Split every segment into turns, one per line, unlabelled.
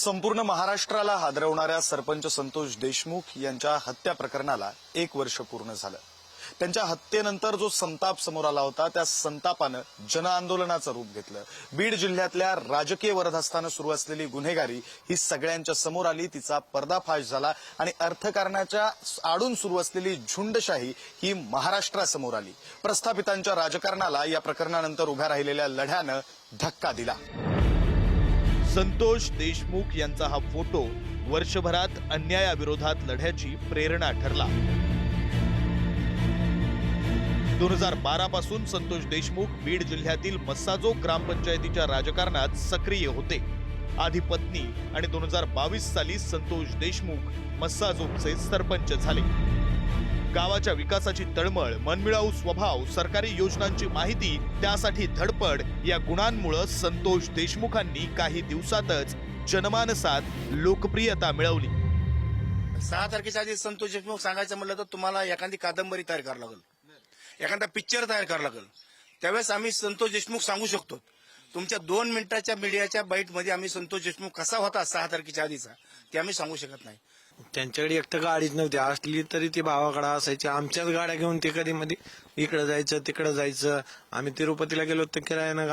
संपूर्ण महाराष्ट्राला हादरवणाऱ्या सरपंच संतोष देशमुख यांच्या हत्या प्रकरणाला 1 वर्ष पूर्ण झालं। त्यांच्या हत्येनंतर जो संताप समोर आला होता त्या संतापानं जनआंदोलनाचं रूप घेतलं। बीड जिल्ह्यातल्या राजकीय वरदहस्तानं सुरू असलेली गुन्हेगारी ही सगळ्यांच्या समोर आली, तिचा पर्दाफाश झाला आणि अर्थकारणाच्या आडून सुरू असलेली झुंडशाही ही महाराष्ट्रासमोर आली। प्रस्थापितांच्या राजकारणाला या प्रकरणानंतर उभ्या राहिलेल्या लढ्यानं धक्का दिला। संतोष देशमुख यांचा हा फोटो वर्षभरात अन्यायाविरोधात लढ्याची प्रेरणा ठरला। 2012 पासून संतोष देशमुख बीड जिल्ह्यातील मस्साजोग ग्रामपंचायतीच्या राजकारणात सक्रिय होते। आधी पत्नी आणि 2022 साली संतोष देशमुख मस्साजोगचे सरपंच झाले। गावाच्या विकासाची तळमळ, मनमिळावू स्वभाव, सरकारी योजनांची माहिती, त्यासाठी धडपड या गुणांमुळे संतोष देशमुखांनी काही दिवसातच जनमानसात लोकप्रियता मिळवली।
6 तारखेच्या आधी संतोष देशमुख सांगायचं म्हटलं तर तुम्हाला एखादी कादंबरी तयार करावी लागेल, एखादा पिक्चर तयार करावा लागेल, त्यावेळेस आम्ही संतोष देशमुख सांगू शकतो। तुमच्या 2 मिनिटाच्या मीडियाच्या बाईटमध्ये आम्ही संतोष देशमुख कसा होता 6 तारखेच्या आधीचा ते आम्ही सांगू शकत नाही।
त्यांच्याकडे एक तर गाडीच नव्हती, असली तरी ती भावाकडे असायची। आमच्याच गाड्या घेऊन ते कधी मध्ये इकडे जायचं तिकडे जायचं। आम्ही तिरुपतीला गेलो तर किरायानं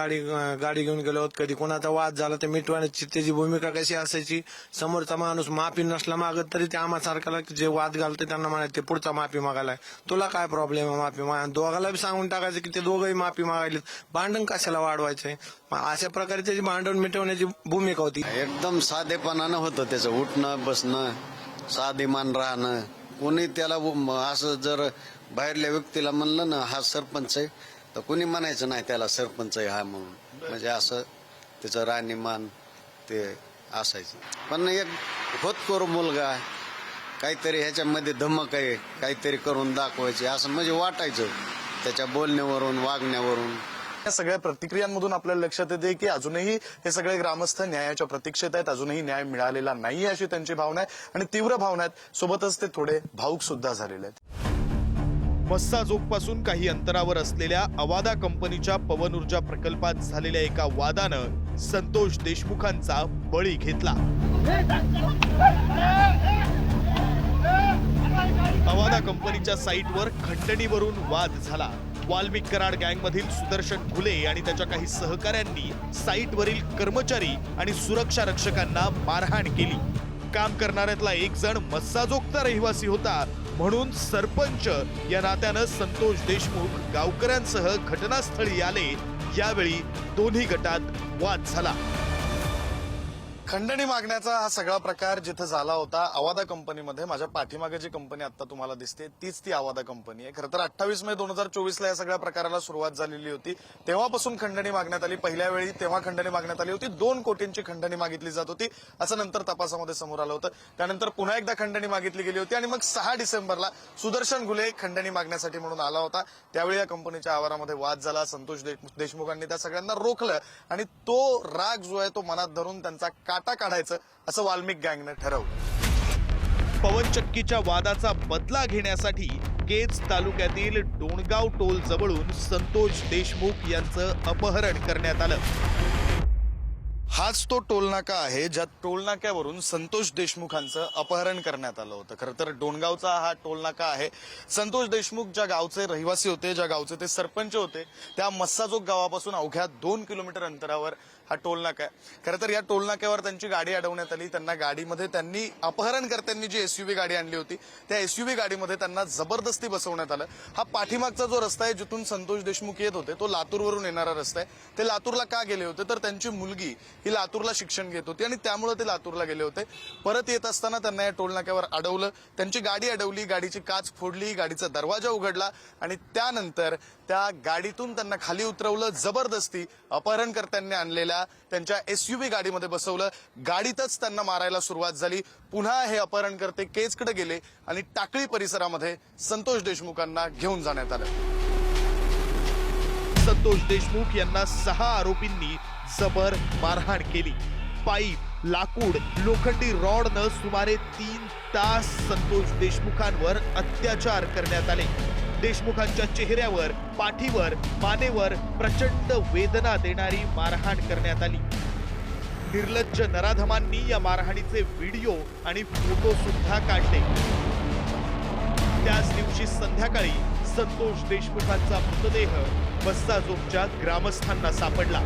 गाडी घेऊन गेलो। कधी कोणाचा वाद झाला तर मिटवण्याची त्याची भूमिका कशी असायची, समोरचा माणूस माफी नसला मागत तरी ते आम्हासारख्याला जे वाद घालते त्यांना म्हणायचे पुढचा माफी मागायला, तुला काय प्रॉब्लेम आहे माफी मागा। दोघाला बी सांगून टाकायचं की ते दोघंही माफी मागायले, भांडण कशाला वाढवायचंय। अशा प्रकारे त्याची भांडण मिटवण्याची भूमिका होती।
एकदम साधेपणानं होतं त्याचं उठणं बसणं, साधेमान राहणं। कोणी त्याला असं जर बाहेरल्या व्यक्तीला म्हणलं ना हा सरपंच आहे तर कोणी म्हणायचं नाही त्याला सरपंच आहे हा म्हणून, म्हणजे असं त्याचं राहणीमान ते असायचं। पण एक होतकरू मुलगा, काहीतरी ह्याच्यामध्ये धमक आहे, काहीतरी करून दाखवायचे असं म्हणजे वाटायचं त्याच्या बोलण्यावरून वागण्यावरून।
या सगळ्या प्रतिक्रियांमधून आपल्याला लक्षात येते की अजूनही हे सगळे ग्रामस्थ न्यायाच्या प्रतीक्षेत आहेत, अजूनही न्याय मिळालेला नाही अशी त्यांची भावना आहे आणि तीव्र भावना आहेत। सोबतच ते थोडे भावुक सुद्धा झालेले आहेत। मस्साजोगपासून काही अंतरावर असलेल्या अवादा कंपनीच्या पवन ऊर्जा प्रकल्पात झालेल्या एका वादानं संतोष देशमुखांचा बळी घेतला। अवादा कंपनीच्या साईटवर खंडणीवरून वाद झाला। वाल्मिक कराड गँगमधील सुदर्शन घुले आणि त्याच्या काही सहकाऱ्यांनी साईटवरील कर्मचारी आणि सुरक्षा रक्षकांना मारहाण केली। काम करणाऱ्यातला एक जण मस्साजोगचा रहिवासी होता, म्हणून सरपंच या नात्यानं संतोष देशमुख गावकऱ्यांसह घटनास्थळी आले। यावेळी दोन्ही गटात वाद झाला। खंडणी मागण्याचा हा सगळा प्रकार जिथे झाला होता अवादा कंपनीमध्ये, माझ्या पाठीमागे जी कंपनी आता तुम्हाला दिसते तीच ती अवादा कंपनी आहे। खरं तर 28 मे 2024 ला या सगळ्या प्रकाराला सुरुवात झालेली होती। तेव्हापासून खंडणी मागण्यात आली। पहिल्या वेळी तेव्हा खंडणी मागण्यात आली होती, 2 कोटींची खंडणी मागितली जात होती असं नंतर तपासामध्ये समोर आलं होतं। त्यानंतर पुन्हा एकदा खंडणी मागितली गेली होती आणि मग 6 डिसेंबरला सुदर्शन घुले खंडणी मागण्यासाठी म्हणून आला होता। त्यावेळी या कंपनीच्या आवारामध्ये वाद झाला। संतोष देशमुखांनी त्या सगळ्यांना रोखलं आणि तो राग जो आहे तो मनात धरून त्यांचा काटा काढायचं असं वाल्मिक गँगने ठरवलं। पवनचक्कीच्या वादाचा बदला घेण्यासाठी केज तालुक्यातील डोणगाव टोल जवळून संतोष देशमुख यांचं अपहरण करण्यात आलं। हाच तो टोलनाका आहे ज्या टोलनाक्यावरून संतोष देशमुखांचं अपहरण करण्यात आलं होतं। खरं तर डोणगावचा हा टोलनाका आहे। संतोष देशमुख ज्या गावचे रहिवासी होते, ज्या गावचे ते सरपंच होते, त्या मस्साजोग गावापासून अवघ्या 2 किलोमीटर अंतरावर हा टोलनाका आहे। खरं तर या टोलनाक्यावर त्यांची गाडी अडवण्यात आली। त्यांना गाडीमध्ये त्यांनी अपहरणकर्त्यांनी जी एसयूव्ही गाडी आणली होती त्या एसयूव्ही गाडीमध्ये त्यांना जबरदस्ती बसवण्यात आलं। हा पाठीमागचा जो रस्ता आहे जिथून संतोष देशमुख येत होते तो लातूरवरून येणारा रस्ता आहे। ते लातूरला का गेले होते तर त्यांची मुलगी ही लातूरला शिक्षण घेत होती आणि त्यामुळे ते लातूरला गेले होते। परत येत असताना त्यांना या टोलनाक्यावर अडवलं, त्यांची गाडी अडवली, गाडीची काच फोडली, गाडीचा दरवाजा उघडला आणि त्यानंतर त्या गाडीतून त्यांना खाली उतरवलं, जबरदस्ती अपहरणकर्त्यांनी आणलेल्या त्यांच्या एसयूव्ही गाडीमध्ये बसवलं। गाडीतच त्यांना मारायला सुरुवात झाली। पुन्हा हे अपहरणकर्ते केजकडे गेले आणि टाकळी परिसरामध्ये संतोष देशमुखांना घेऊन जाण्यात आलं। संतोष देशमुख यांना 6 आरोपींनी जबर मारहाण केली। पाईप, लाकूड, लोखंडी रॉडनं सुमारे 3 तास संतोष देशमुखांवर अत्याचार करण्यात आले। देशमुखांच्या चेहऱ्यावर, पाठीवर, मानेवर प्रचंड वेदना देणारी मारहाण करण्यात आली।
निर्लज्ज नराधमांनी या मारहाणीचे व्हिडिओ आणि फोटो सुद्धा काढले. त्याच दिवशी संध्याकाळी संतोष देशमुखांचा मृतदेह मस्साजोगच्या ग्रामस्थांना सापडला.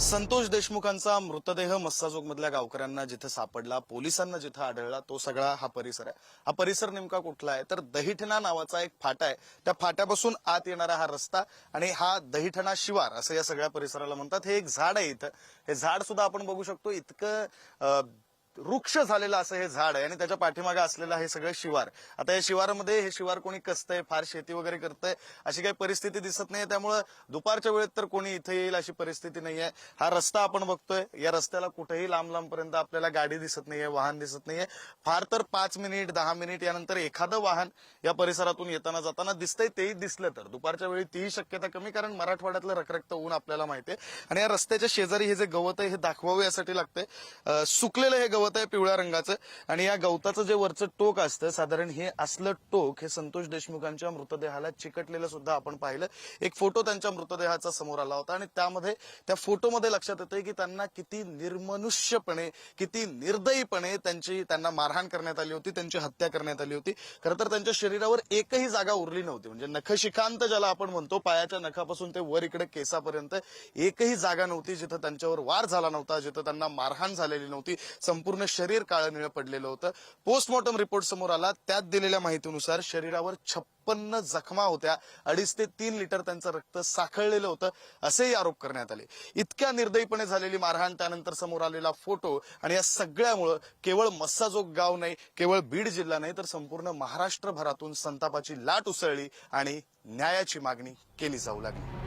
संतोष देशमुखांचा मृतदेह मस्साजोग मधल्या गावकऱ्यांना जिथे सापडला, पोलिसांना जिथे आढळला, तो सगळा हा परिसर आहे. हा परिसर नेमका कुठला आहे तर दहिठणा नावाचा एक फाटा आहे. त्या फाट्यापासून आत येणारा हा रस्ता आणि हा दहिठणा शिवार असं या सगळ्या परिसराला म्हणतात. हे एक झाड आहे इथं. हे झाड सुद्धा आपण बघू शकतो. इतकं वृक्ष झालेलं असं हे झाड आहे आणि त्याच्या पाठीमागे असलेलं हे सगळं शिवार. आता या शिवारामध्ये हे शिवार कोणी कसतंय, फार शेती वगैरे करतंय अशी काही परिस्थिती दिसत नाहीये. त्यामुळे दुपारच्या वेळेत तर कोणी इथे येईल अशी परिस्थिती नाहीये. हा रस्ता आपण बघतोय, या रस्त्याला कुठेही लांब लांबपर्यंत आपल्याला गाडी दिसत नाहीये, वाहन दिसत नाहीये. फार तर 5 मिनिट 10 मिनिट यानंतर एखादं वाहन या परिसरातून येताना जाताना दिसतंय. तेही दिसलं तर दुपारच्या वेळी तीही शक्यता कमी, कारण मराठवाड्यातलं रखरखतं ऊन आपल्याला माहितीये. आणि या रस्त्याच्या शेजारी हे जे गवत आहे हे दाखवावं यासाठी लागतंय. सुकलेलं हे गवत आहे पिवळ्या रंगाचं आणि या गवताचं जे वरचं टोक असतं साधारण हे असलं टोक हे संतोष देशमुखांच्या मृतदेहाला चिकटलेलं सुद्धा आपण पाहिलं. एक फोटो त्यांच्या मृतदेहाचा समोर आला होता आणि त्यामध्ये त्या फोटोमध्ये लक्षात येतंय की त्यांना किती निर्मनुष्यपणे, किती निर्दयीपणे त्यांना मारहाण करण्यात आली होती, त्यांची हत्या करण्यात आली होती. खरं तर त्यांच्या शरीरावर एकही जागा उरली नव्हती. म्हणजे नखशिखांत ज्याला आपण म्हणतो, पायाच्या नखापासून ते वर इकडे केसापर्यंत एकही जागा नव्हती जिथं त्यांच्यावर वार झाला नव्हता, जिथं त्यांना मारहाण झालेली नव्हती. संपूर्ण शरीर काळं निळं पडलेलं होतं. पोस्टमॉर्टम रिपोर्ट समोर आला, त्यात दिलेल्या माहितीनुसार शरीरावर 56 जखमा होत्या. 2.5 ते 3 लिटर त्यांचं रक्त साखळलेलं होतं असेही आरोप करण्यात आले. इतक्या निर्दयीपणे झालेली मारहाण, त्यानंतर समोर आलेला फोटो आणि या सगळ्यामुळं केवळ मस्साजोग गाव नाही, केवळ बीड जिल्हा नाही तर संपूर्ण महाराष्ट्रभरातून संतापाची लाट उसळली आणि न्यायाची मागणी केली जाऊ लागली.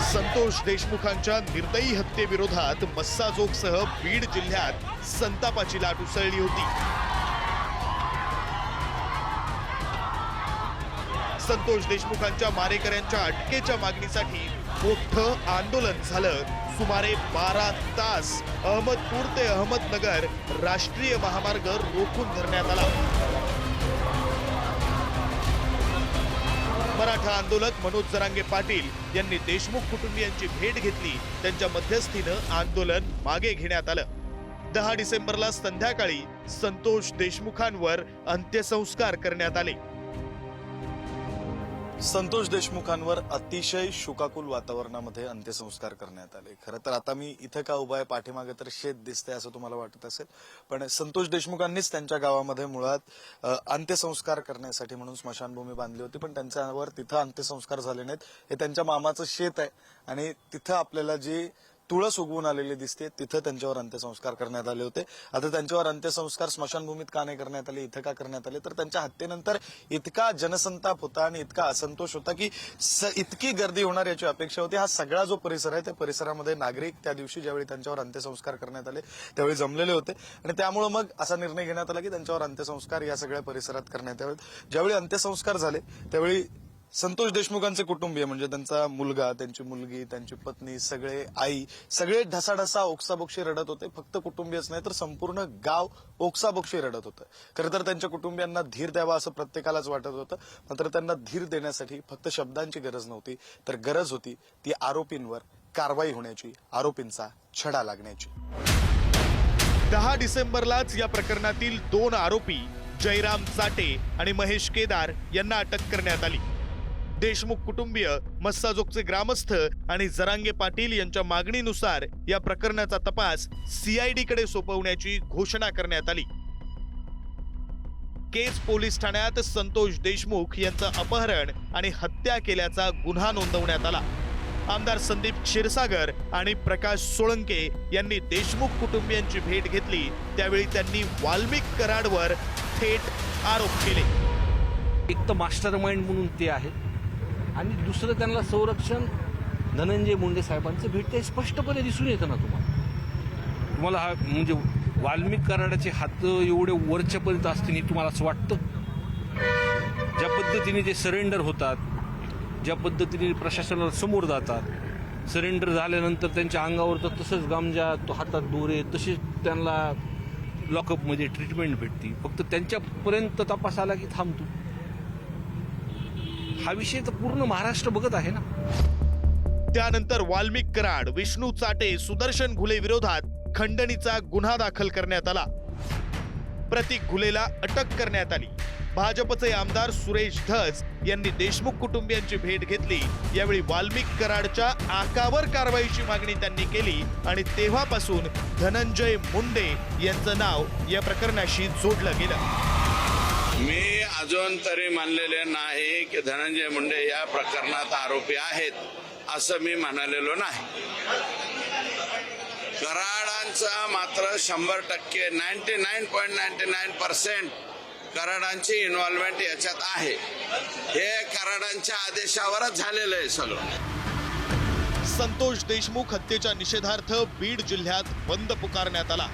संतोष देशमुखांच्या निर्दयी हत्येविरोधात मस्साजोगसह बीड जिल्ह्यात संतापाची लाट उसळली होती. संतोष देशमुखांच्या मारेकऱ्यांच्या अटकेच्या मागणीसाठी मोठं आंदोलन झालं. सुमारे 12 तास अहमदपूर ते अहमदनगर राष्ट्रीय महामार्ग रोखून धरण्यात आला. मराठा आंदोलक मनोज जरांगे पाटील यांनी देशमुख कुटुंबियांची भेट घेतली. त्यांच्या मध्यस्थीनं आंदोलन मागे घेण्यात आलं. 10 डिसेंबरला संध्याकाळी संतोष देशमुखांवर अंत्यसंस्कार करण्यात आले.
संतोष देशमुखांवर अतिशय शोकाकुल वातावरणामध्ये अंत्यसंस्कार करण्यात आले. खरं तर आता मी इथं का उभा आहे, पाठीमागे तर शेत दिसतंय असं तुम्हाला वाटत असेल, पण संतोष देशमुखांनीच त्यांच्या गावामध्ये मुळात अंत्यसंस्कार करण्यासाठी म्हणून स्मशानभूमी बांधली होती. पण त्यांच्यावर तिथं अंत्यसंस्कार झाले नाहीत. हे त्यांच्या मामाचं शेत आहे आणि तिथं आपल्याला जी तुळस उगवून आलेली दिसते, तिथं त्यांच्यावर अंत्यसंस्कार करण्यात आले होते. आता त्यांच्यावर अंत्यसंस्कार स्मशानभूमीत का नाही करण्यात आले, इथं का करण्यात आले, तर त्यांच्या हत्येनंतर इतका जनसंताप होता आणि इतका असंतोष होता की इतकी गर्दी होणार याची अपेक्षा होती. हा सगळा जो परिसर आहे त्या परिसरामध्ये नागरिक त्या दिवशी ज्यावेळी त्यांच्यावर अंत्यसंस्कार करण्यात आले त्यावेळी जमलेले होते आणि त्यामुळे मग असा निर्णय घेण्यात आला की त्यांच्यावर अंत्यसंस्कार या सगळ्या परिसरात करण्यात यावेत. ज्यावेळी अंत्यसंस्कार झाले त्यावेळी संतोष देशमुखांचे कुटुंबीय म्हणजे त्यांचा मुलगा, त्यांची मुलगी, त्यांची पत्नी, सगळे आई, सगळे ढसाढसा ओक्साबोक्षी रडत होते. फक्त कुटुंबीयच नाही तर संपूर्ण गाव ओक्साबोक्षी रडत होतं. खरं तर त्यांच्या कुटुंबियांना धीर द्यावा असं प्रत्येकालाच वाटत होतं. मात्र त्यांना धीर देण्यासाठी फक्त शब्दांची गरज नव्हती, तर गरज होती ती आरोपींवर कारवाई होण्याची, आरोपींचा छडा लागण्याची.
10 डिसेंबरलाच या प्रकरणातील 2 आरोपी जयराम चाटे आणि महेश केदार यांना अटक करण्यात आली. देशमुख कुटुंबीय, मस्साजोगचे ग्रामस्थ आणि जरांगे पाटील यांच्या मागणीनुसार या प्रकरणाचा तपास CID कडे सोपवण्याची घोषणा करण्यात आली. केज पोलीस ठाण्यात संतोष देशमुख यांचं अपहरण आणि हत्या केल्याचा गुन्हा नोंदवण्यात आला. आमदार संदीप क्षीरसागर आणि प्रकाश सोळंके यांनी देशमुख कुटुंबियांची भेट घेतली. त्यावेळी त्यांनी वाल्मिक कराडवर थेट आरोप केले.
एक तर मास्टर माइंड म्हणून ते आहेत आणि दुसरं त्यांना संरक्षण धनंजय मुंडे साहेबांचं भेटते स्पष्टपणे दिसून येतं ना तुम्हाला हा म्हणजे वाल्मिक कराडाचे हात एवढे वरच्यापर्यंत असतील तुम्हाला असं वाटतं? ज्या पद्धतीने ते सरेंडर होतात, ज्या पद्धतीने प्रशासनाला समोर जातात, सरेंडर झाल्यानंतर त्यांच्या अंगावर तर तसंच गामजा, तो हातात दोरे, तसेच त्यांना लॉकअपमध्ये ट्रीटमेंट भेटते. फक्त त्यांच्यापर्यंत तपास आला की थांबतो. हा विषय तर पूर्ण महाराष्ट्र बघत आहे ना.
त्यानंतर वाल्मिक कराड, विष्णू चाटे, सुदर्शन घुले विरोधात खंडणीचा गुन्हा दाखल करण्यात आला. प्रतीक घुलेला अटक करण्यात आली. भाजपचे आमदार सुरेश धस यांनी देशमुख कुटुंबियांची भेट घेतली. यावेळी वाल्मिक कराडच्या आकावर कारवाईची मागणी त्यांनी केली आणि तेव्हापासून धनंजय मुंडे यांचं नाव या प्रकरणाशी जोडलं गेलं.
मी अजून तरी मानलेले नाही की धनंजय मुंडे या प्रकरणात आरोपी आहेत असं मी म्हणालेलो नाही. कराडांचा मात्र 100% 99.99% कराडांची इन्व्हॉल्वमेंट याच्यात आहे. हे कराडांच्या आदेशावरच झालेलं आहे सगळं.
संतोष देशमुख हत्येच्या निषेधार्थ बीड जिल्ह्यात बंद पुकारण्यात आला.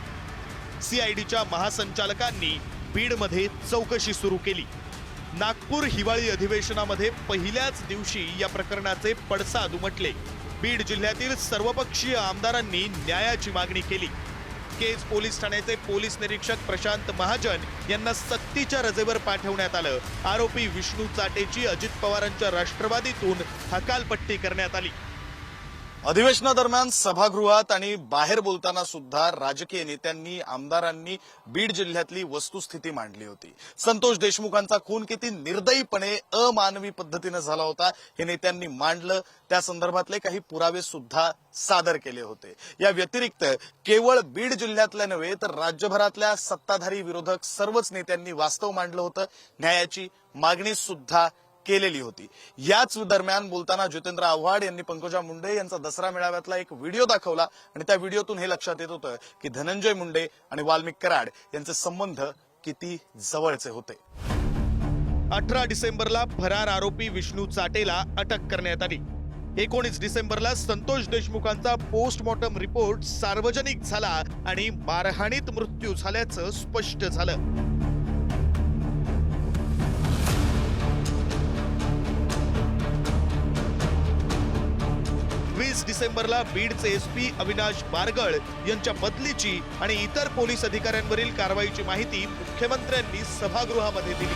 सीआयडीच्या महासंचालकांनी बीडमध्ये चौकशी सुरू केली. नागपूर हिवाळी अधिवेशनामध्ये पहिल्याच दिवशी या प्रकरणाचे पडसाद उमटले. बीड जिल्ह्यातील सर्वपक्षीय आमदारांनी न्यायाची मागणी केली. केज पोलीस ठाण्याचे पोलीस निरीक्षक प्रशांत महाजन यांना सक्तीच्या रजेवर पाठवण्यात आलं. आरोपी विष्णू चाटेची अजित पवारांच्या राष्ट्रवादीतून हकालपट्टी करण्यात आली.
अधिवेशनादरम्यान सभागृहात आणि बाहेर बोलताना सुद्धा राजकीय नेत्यांनी, आमदारांनी बीड जिल्ह्यातली वस्तुस्थिती मांडली होती. संतोष देशमुखांचा खून किती निर्दयीपणे, अमानवी पद्धतीने झाला होता हे नेत्यांनी मांडलं. त्या संदर्भातले काही पुरावे सुद्धा सादर केले होते. या व्यतिरिक्त केवळ बीड जिल्ह्यातल्या नव्हे तर राज्यभरातल्या सत्ताधारी विरोधक सर्वच नेत्यांनी वास्तव मांडलं होतं. न्यायाची मागणी सुद्धा केलेली होती. याच दरम्यान बोलताना जितेंद्र आव्हाड यांनी पंकजा मुंडे यांचा दसरा मेळाव्यातला एक व्हिडिओ दाखवला आणि त्या व्हिडिओतून हे लक्षात येत होतं की धनंजय मुंडे आणि वाल्मिक कराड यांचे संबंध किती जवळचे होते.
18 डिसेंबरला फरार आरोपी विष्णू चाटेला अटक करण्यात आली. 19 डिसेंबरला संतोष देशमुखांचा पोस्टमॉर्टम रिपोर्ट सार्वजनिक झाला आणि मारहाणीत मृत्यू झाल्याचं स्पष्ट झालं. 20 डिसेंबरला बीडचे एसपी अविनाश बारगळ यांच्या बदलीची आणि इतर पोलीस अधिकाऱ्यांवरील कारवाईची माहिती मुख्यमंत्र्यांनी सभागृहामध्ये दिली.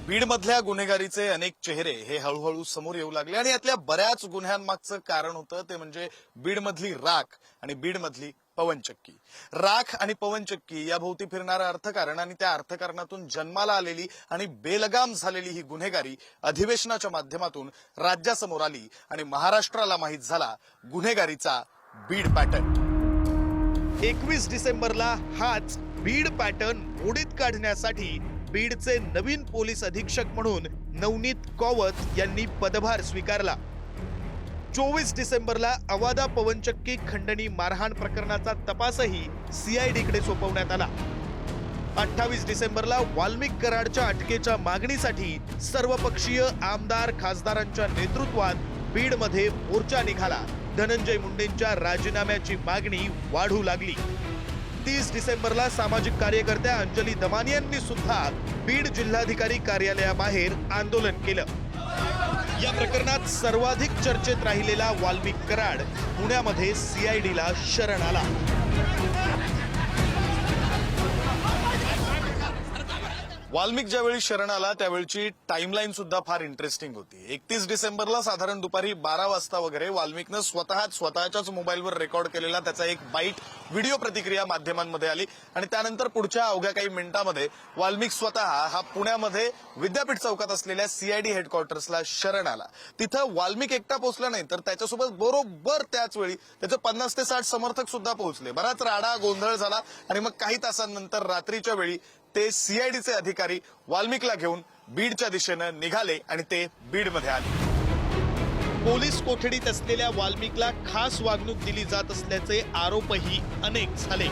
बीडमधल्या गुन्हेगारीचे अनेक चेहरे हे हळूहळू समोर येऊ लागले आणि यातल्या बऱ्याच गुन्ह्यांमागचं कारण होतं ते म्हणजे बीडमधली राख आणि बीडमधली पवनचक्की. राख आणि पवनचक्की या भोवती फिरणारं अर्थकारण आणि त्या अर्थकारणातून जन्माला आलेली आणि बेलगाम झालेली ही गुन्हेगारी अधिवेशनाच्या माध्यमातून राज्यासमोर आली आणि महाराष्ट्राला माहीत झाला गुन्हेगारीचा बीड पॅटर्न.
21 डिसेंबरला हाच बीड पॅटर्न मोडीत काढण्यासाठी बीडचे नवीन पोलीस अधीक्षक म्हणून नवनीत कौवत यांनी पदभार स्वीकारला. 24 डिसेंबरला अवादा पवनचक्की खंडणी मारहाण प्रकरणाचा तपासही सीआयडीकडे सोपवण्यात आला. 28 डिसेंबरला वाल्मिक कराडच्या अटकेच्या मागणीसाठी सर्वपक्षीय आमदार खासदारांच्या नेतृत्वात बीडमध्ये मोर्चा निघाला. धनंजय मुंडेंच्या राजीनाम्याची मागणी वाढू लागली. 30 डिसेंबरला सामाजिक कार्यकर्त्या अंजली दमानी यांनी सुद्धा बीड जिल्हाधिकारी कार्यालयाबाहेर आंदोलन केलं. या प्रकरणात सर्वाधिक चर्चेत राहिलेला वाल्मिक कराड पुण्यामध्ये सीआयडीला शरण आला.
वाल्मिक ज्यावेळी शरण आला त्यावेळची टाइमलाईन सुद्धा फार इंटरेस्टिंग होती. 31 डिसेंबरला साधारण दुपारी 12 वाजता वगैरे वाल्मिकनं स्वतःच्याच मोबाईलवर रेकॉर्ड केलेला त्याचा एक बाईट व्हिडिओ प्रतिक्रिया माध्यमांमध्ये आली आणि त्यानंतर पुढच्या अवघ्या काही मिनिटांमध्ये वाल्मिक स्वतः हा पुण्यामध्ये विद्यापीठ चौकात असलेल्या सीआयडी हेडक्वार्टर्सला शरण आला. तिथं वाल्मिक एकटा पोहोचला नाही तर त्याच्यासोबत बरोबर त्याच वेळी त्याचे 50 ते 60 समर्थक सुद्धा पोहोचले. बराच राडा गोंधळ झाला आणि मग काही तासांनंतर रात्रीच्या वेळी ते सीआयडीचे अधिकारी वाल्मिकला घेऊन बीडच्या दिशेनं निघाले आणि ते बीडमध्ये आले.
पोलीस कोठडीत असलेल्या वाल्मिकला खास वागणूक दिली जात असल्याचे आरोपही अनेक झाले.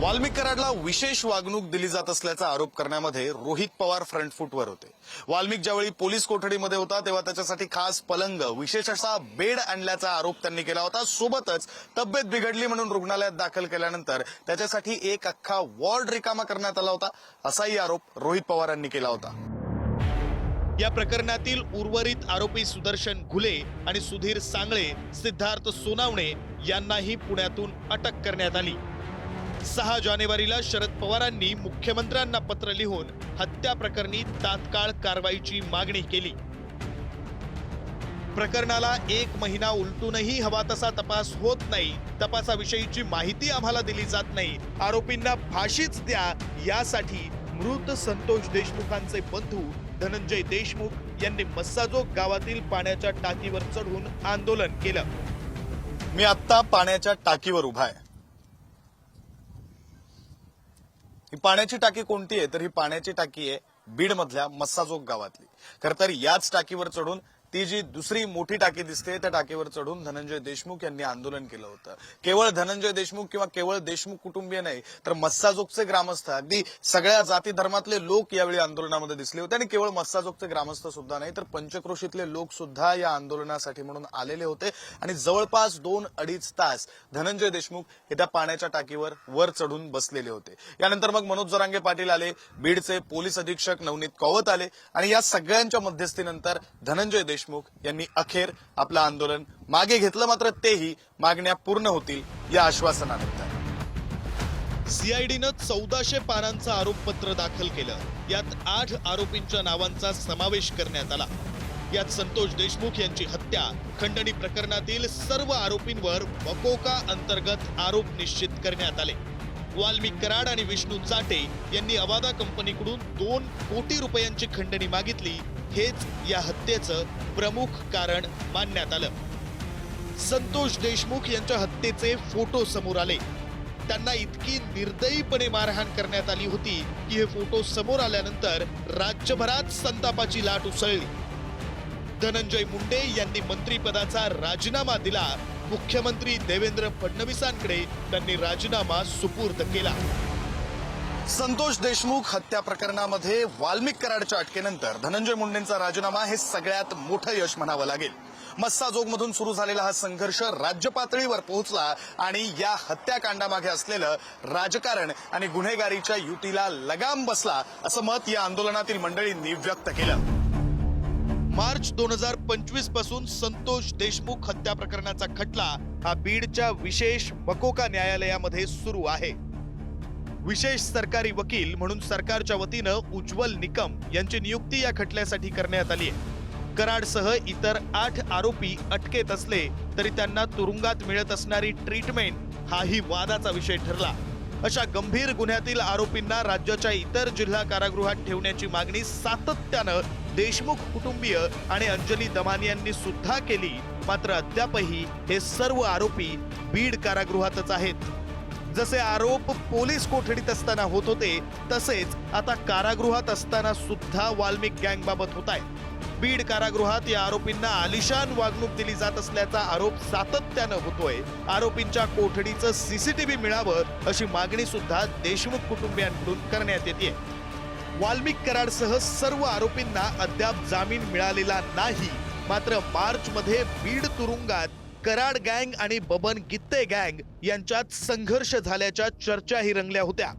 वाल्मिक कराडला विशेष वागणूक दिली जात असल्याचा आरोप करण्यामध्ये रोहित पवार फ्रंट फूटवर होते. वाल्मिक ज्यावेळी पोलीस कोठडीमध्ये होता तेव्हा त्याच्यासाठी खास पलंग, विशेष असा बेड आणल्याचा आरोप त्यांनी केला होता. सोबतच तब्येत बिघडली म्हणून रुग्णालयात दाखल केल्यानंतर त्याच्यासाठी एक अख्खा वॉर्ड रिकामा करण्यात आला होता असाही आरोप रोहित पवारांनी केला होता.
या प्रकरणातील उर्वरित आरोपी सुदर्शन घुले आणि सुधीर सांगळे, सिद्धार्थ सोनावणे यांनाही पुण्यातून अटक करण्यात आली. 6 जानेवारीला शरद पवारांनी मुख्यमंत्र्यांना पत्र लिहून हत्या प्रकरणी तात्काळ कारवाईची मागणी केली. प्रकरणाला 1 महिना उलटूनही हवा तसा तपास होत नाही. तपासाविषयीची माहिती आम्हाला दिली जात नाही. आरोपींना फाशीच द्या, यासाठी मृत संतोष देशमुखांचे बंधू धनंजय देशमुख यांनी मस्साजोग गावातील पाण्याच्या टाकीवर चढून आंदोलन केलं.
मी आत्ता पाण्याच्या टाकीवर उभा आहे. ही पाण्याची टाकी कोणती आहे तर ही पाण्याची टाकी आहे बीड मधल्या मस्साजोग गावातली. खरं तर याच टाकीवर चढून ती जी दुसरी मोठी टाकी दिसते त्या टाकीवर चढून धनंजय देशमुख यांनी आंदोलन केलं होतं. केवळ धनंजय देशमुख किंवा केवळ देशमुख कुटुंबीय नाही तर मस्साजोगचे ग्रामस्थ, अगदी सगळ्या जाती धर्मातले लोक यावेळी आंदोलनामध्ये दिसले होते. आणि केवळ मस्साजोगचे ग्रामस्थ सुद्धा नाही तर पंचक्रोशीतले लोक सुद्धा या आंदोलनासाठी म्हणून आलेले होते. आणि जवळपास 2-2.5 तास धनंजय देशमुख हे त्या पाण्याच्या टाकीवर वर चढून बसलेले होते. यानंतर मग मनोज जरांगे पाटील आले, बीडचे पोलीस अधीक्षक नवनीत कौवत आले आणि या सगळ्यांच्या मध्यस्थीनंतर धनंजय देशमुख यांनी अखेर आपलं आंदोलन मागे घेतलं. मात्र तेही मागण्या पूर्ण होतील या आश्वासनानंतर.
सीआयडीनं 1400 पानांचं आरोपपत्र दाखल केलं. यात 8 आरोपींच्या नावांचा समावेश करण्यात आला. यात संतोष देशमुख यांची हत्या, खंडणी प्रकरणातील सर्व आरोपींवर वकोका अंतर्गत आरोप निश्चित करण्यात आले. वाल्मिक कराड आणि विष्णू चाटे यांनी अवादा कंपनीकडून 2 कोटी रुपयांची खंडणी मागितली. हेच या हत्येचं प्रमुख कारण मानण्यात आलं. संतोष देशमुख यांच्या हत्येचे फोटो समोर आले. त्यांना इतकी निर्दयीपणे मारहाण करण्यात आली होती की हे फोटो समोर आल्यानंतर राज्यभरात संतापाची लाट उसळली. धनंजय मुंडे यांनी मंत्रिपदाचा राजीनामा दिला. मुख्यमंत्री देवेंद्र फडणवीसांकडे त्यांनी राजीनामा सुपूर्द केला.
संतोष देशमुख हत्या प्रकरणामध्ये वाल्मिक कराडच्या अटकेनंतर धनंजय मुंडेंचा राजीनामा हे सगळ्यात मोठं यश म्हणावं लागेल. मस्साजोगमधून सुरू झालेला हा संघर्ष राज्य पातळीवर पोहोचला आणि या हत्याकांडामागे असलेलं राजकारण आणि गुन्हेगारीच्या युतीला लगाम बसला, असं मत या आंदोलनातील मंडळींनी व्यक्त केलं.
मार्च 2025 पासून संतोष देशमुख हत्या प्रकरणाचा खटला हा बीडच्या विशेष मकोका न्यायालयामध्ये सुरू आहे. विशेष सरकारी वकील म्हणून सरकारच्या वतीनं उज्ज्वल निकम यांची नियुक्ती या खटल्यासाठी करण्यात आली आहे. कराडसह इतर 8 आरोपी अटकेत असले तरी त्यांना तुरुंगात मिळत असणारी ट्रीटमेंट हाही वादाचा विषय ठरला. अशा गंभीर गुन्ह्यातील आरोपींना राज्याच्या इतर जिल्हा कारागृहात ठेवण्याची मागणी सातत्यानं देशमुख कुटुंबीय आणि अंजली दमानी यांनी सुद्धा केली. मात्र अद्यापही हे सर्व आरोपी बीड कारागृहातच आहेत. जसे आरोप पोलीस कोठडीत असताना होत होते तसेच आता कारागृहात असताना सुद्धा वाल्मिक गँगबाबत होत आहे. बीड कारागृहात या आरोपींना आलिशान वागणूक दिली जात असल्याचा आरोप सातत्यानं होतोय. आरोपींच्या कोठडीचं सीसीटीव्ही मिळावं अशी मागणी सुद्धा देशमुख कुटुंबियांकडून करण्यात येते. वाल्मिक कराडसह सर्व आरोपींना अद्याप जामीन मिळालेला नाही. मात्र मार्चमध्ये बीड तुरुंगात कराड गँग आणि बबन गित्ते गँग यांच्यात संघर्ष झाल्याच्या चर्चाही रंगल्या होत्या.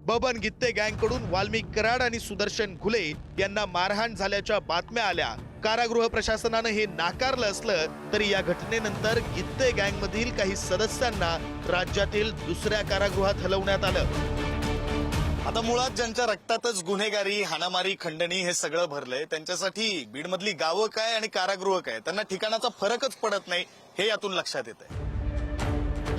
बबन गित्ते गँगकडून वाल्मिक कराड आणि सुदर्शन घुले यांना मारहाण झाल्याच्या बातम्या आल्या. कारागृह प्रशासनानं हे नाकारलं असलं तरी या घटनेनंतर गित्ते गँगमधील काही सदस्यांना राज्यातील दुसऱ्या कारागृहात हलवण्यात आलं.
आता मुळात ज्यांच्या रक्तातच गुन्हेगारी, हाणामारी, खंडणी हे सगळं भरलंय त्यांच्यासाठी बीडमधली गावं काय आणि कारागृह काय त्यांना ठिकाणाचा फरकच पडत नाही, हे यातून लक्षात येतंय.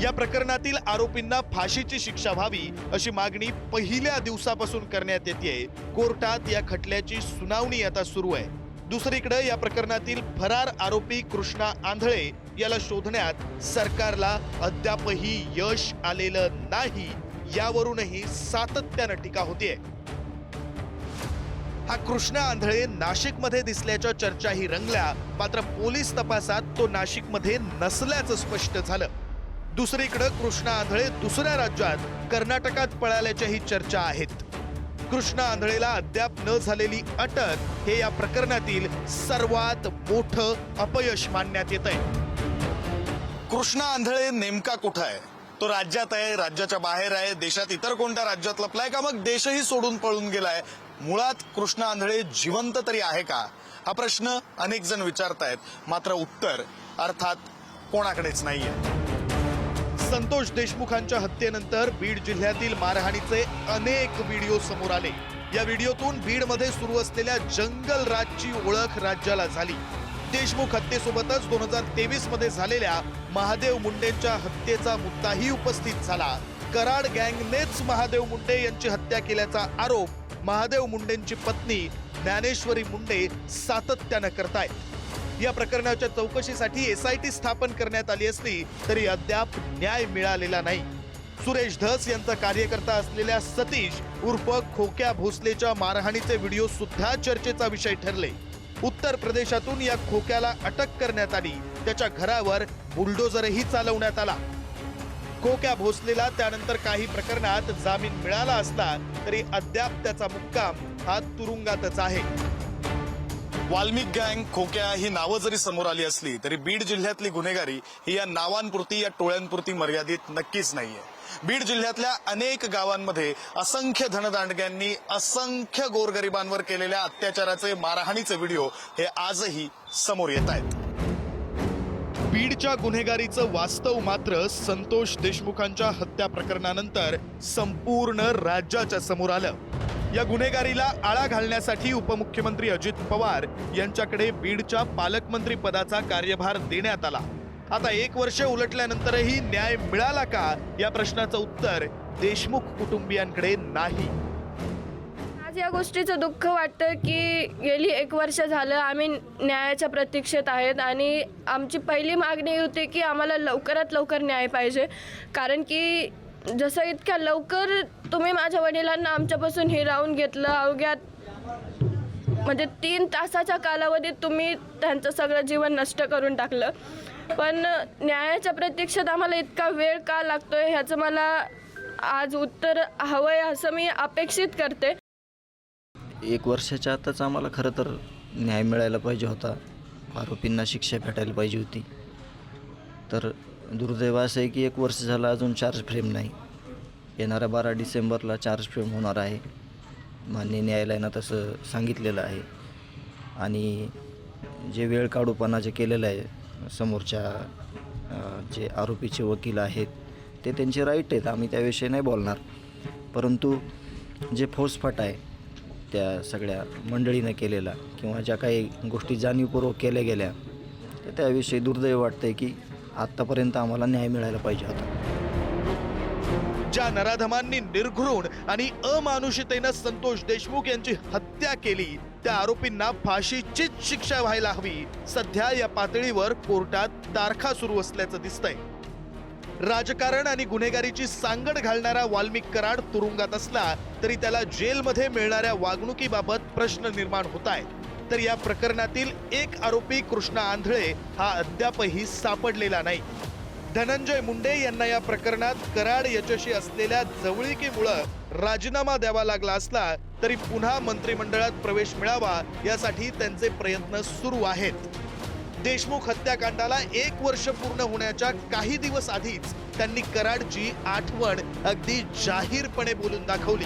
या प्रकरणातील आरोपींना फाशीची शिक्षा व्हावी अशी मागणी पहिल्या दिवसापासून करण्यात येते. कोर्टात या खटल्याची सुनावणी आता सुरू आहे. दुसरीकडे या प्रकरणातील फरार आरोपी कृष्णा आंधळे याला शोधण्यात सरकारला अद्यापही यश आलेलं नाही. यावरूनही सातत्यानं टीका होतीये. हा कृष्णा आंधळे नाशिकमध्ये दिसल्याच्या चर्चाही रंगल्या. मात्र पोलीस तपासात तो नाशिकमध्ये नसल्याचं स्पष्ट झालं. दुसरीकडे कृष्णा आंधळे दुसऱ्या राज्यात कर्नाटकात पळाल्याच्याही चर्चा आहेत. कृष्णा आंधळेला अद्याप न झालेली अटक हे या प्रकरणातील सर्वात मोठं अपयश मानण्यात येत आहे.
कृष्णा आंधळे नेमका कुठं आहे? तो राज्यात आहे, राज्याच्या बाहेर आहे, देशात इतर कोणत्या राज्यात लपलाय का मग देशही सोडून पळून गेलाय? मुळात कृष्णा आंधळे जिवंत तरी आहे का, हा प्रश्न अनेक जण विचारतायत. मात्र उत्तर अर्थात कोणाकडेच नाहीये.
संतोष देशमुखांच्या हत्येनंतर बीड जिल्ह्यातील मारहाणीचे अनेक व्हिडिओ समोर आले. या व्हिडिओतून बीडमध्ये सुरू असलेल्या जंगल राजची ओळख राज्याला झाली. देशमुख हत्येसोबतच 2023 मध्ये झालेल्या महादेव मुंडेंच्या हत्येचा मुद्दाही उपस्थित झाला. कराड गँगनेच महादेव मुंडे यांची हत्या केल्याचा आरोप महादेव मुंडेंची पत्नी ज्ञानेश्वरी मुंडे सातत्यानं करतायत. या प्रकरणाच्या चौकशीसाठी SIT स्थापन करण्यात आली असली तरी अद्याप न्याय मिळालेला नाही. सुरेश धस यांचा कार्यकर्ता असलेल्या सतीश उर्फ खोक्या भोसलेच्या मारहाणीचे व्हिडिओ सुद्धा चर्चेचा विषय ठरले. उत्तर प्रदेशातून या खोक्याला अटक करण्यात आली. त्याच्या घरावर बुलडोझरही चालवण्यात आला. खोक्या भोसलेला त्यानंतर काही प्रकरणात जामीन मिळाला असला तरी अद्याप त्याचा मुक्काम हा तुरुंगातच आहे.
वाल्मिक गँग, खोक्या ही नावं जरी समोर आली असली तरी बीड जिल्ह्यातली गुन्हेगारी ही या नावांपुरती, या टोळ्यांपुरती मर्यादित नक्कीच नाहीये. बीड जिल्ह्यातल्या अनेक गावांमध्ये असंख्य धनदांडग्यांनी असंख्य गोरगरिबांवर केलेल्या अत्याचाराचे, मारहाणीचे व्हिडिओ हे आजही समोर येत आहेत.
बीडच्या गुन्हेगारीचं वास्तव मात्र संतोष देशमुखांच्या हत्या प्रकरणानंतर संपूर्ण राज्याच्या समोर आलं. या गुन्हेगारीला आळा घालण्यासाठी उपमुख्यमंत्री अजित पवार यांच्याकडे बीडच्या पालकमंत्री पदाचा कार्यभार देण्यात आला. आता 1 वर्ष उलटल्यानंतरही न्याय मिळाला का या प्रश्नाचं उत्तर देशमुख कुटुंबियांकडे नाही.
आज या गोष्टीचं दुःख वाटतं की गेली 1 वर्ष झालं आम्ही न्यायाच्या प्रतीक्षेत आहेत आणि आमची पहिली मागणी होती की आम्हाला लवकरात लवकर न्याय पाहिजे. कारण की जसं इतक्या लवकर तुम्ही माझ्या वडिलांना आमच्यापासून हिरावून घेतलं. अवघ्या म्हणजे 3 तासाच्या कालावधीत तुम्ही त्यांचं सगळं जीवन नष्ट करून टाकलं. पण न्यायाच्या प्रतीक्षेत आम्हाला इतका वेळ का लागतोय ह्याचं मला आज उत्तर हवंय असं मी अपेक्षित करते.
1 वर्षाच्या आताच आम्हाला खरं तर न्याय मिळायला पाहिजे होता. आरोपींना शिक्षा भेटायला पाहिजे होती. तर दुर्दैव असं आहे की 1 वर्ष झालं अजून चार्ज फ्रेम नाही. येणाऱ्या 12 डिसेंबरला चार्ज फ्रेम होणार आहे. माननीय न्यायालयानं तसं सांगितलेलं आहे. आणि जे वेळ काढूपणा जे केलेलं आहे समोरच्या जे आरोपीचे वकील आहेत ते त्यांचे राईट आहेत, आम्ही त्याविषयी नाही बोलणार. परंतु जे फौजफाट आहे त्या सगळ्या मंडळीनं केलेला किंवा ज्या काही गोष्टी जाणीवपूर्वक केल्या गेल्या तर त्याविषयी दुर्दैव वाटतं आहे की आत्तापर्यंत आम्हाला न्याय मिळायला पाहिजे होता.
ज्या नराधमांनी निर्घृण आणि अमानुषिकतेनं संतोष देशमुख यांची हत्या केली त्या आरोपींना फाशीचीच शिक्षा व्हायला हवी. सध्या या पातळीवर कोर्टात तारखा सुरू असल्याचं दिसतंय. राजकारण आणि गुन्हेगारीची सांगड घालणारा वाल्मिक कराड तुरुंगात असला तरी त्याला जेलमध्ये मिळणाऱ्या वागणुकीबाबत प्रश्न निर्माण होत आहेत. तर या प्रकरणातील एक आरोपी कृष्णा आंधळे हा अद्यापही सापडलेला नाही. धनंजय मुंडे यांना या प्रकरणात कराड याच्याशी असलेल्या जवळीकीमुळे राजीनामा द्यावा लागला असला तरी पुन्हा मंत्रिमंडळात प्रवेश मिळावा यासाठी त्यांचे प्रयत्न सुरू आहेत. देशमुख हत्याकांडाला 1 वर्ष पूर्ण होण्याच्या काही दिवस आधीच त्यांनी कराडची आठवण अगदी जाहीरपणे बोलून दाखवली.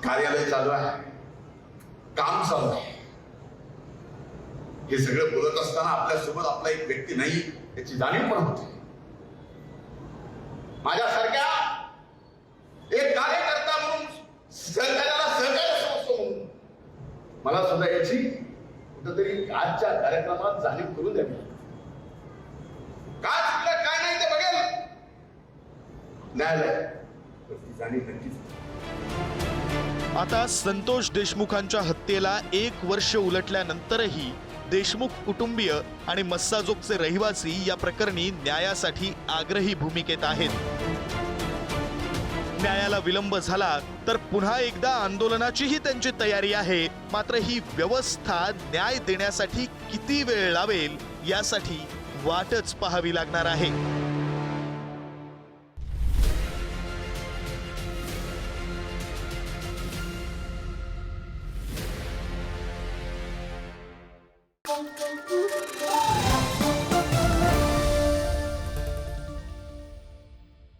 कार्यालय चालू आहे, काम चालू आहे. हे सगळं बोलत असताना आपल्यासोबत आपला एक व्यक्ती नाही याची जाणीव पण होते. माझ्यासारख्या एक कार्यकर्ता म्हणून सहकार्याला सहकार्य समजतो म्हणून मला सुद्धा याची कुठंतरी आजच्या कार्यक्रमात जाणीव करून द्यावी. काय चुकलं काय नाही ते बघेल न्यायालय, ती जाणीव नक्कीच.
आता संतोष देशमुखांच्या हत्येला 1 वर्ष उलटल्यानंतरही देशमुख कुटुंबीय आणि मस्साजोगचे रहिवासी या प्रकरणी न्यायासाठी आग्रही भूमिकेत आहेत. न्यायाला विलंब झाला तर पुन्हा एकदा आंदोलनाचीही त्यांची तयारी आहे. मात्र ही व्यवस्था न्याय देण्यासाठी किती वेळ लावेल यासाठी वाटच पाहावी लागणार आहे.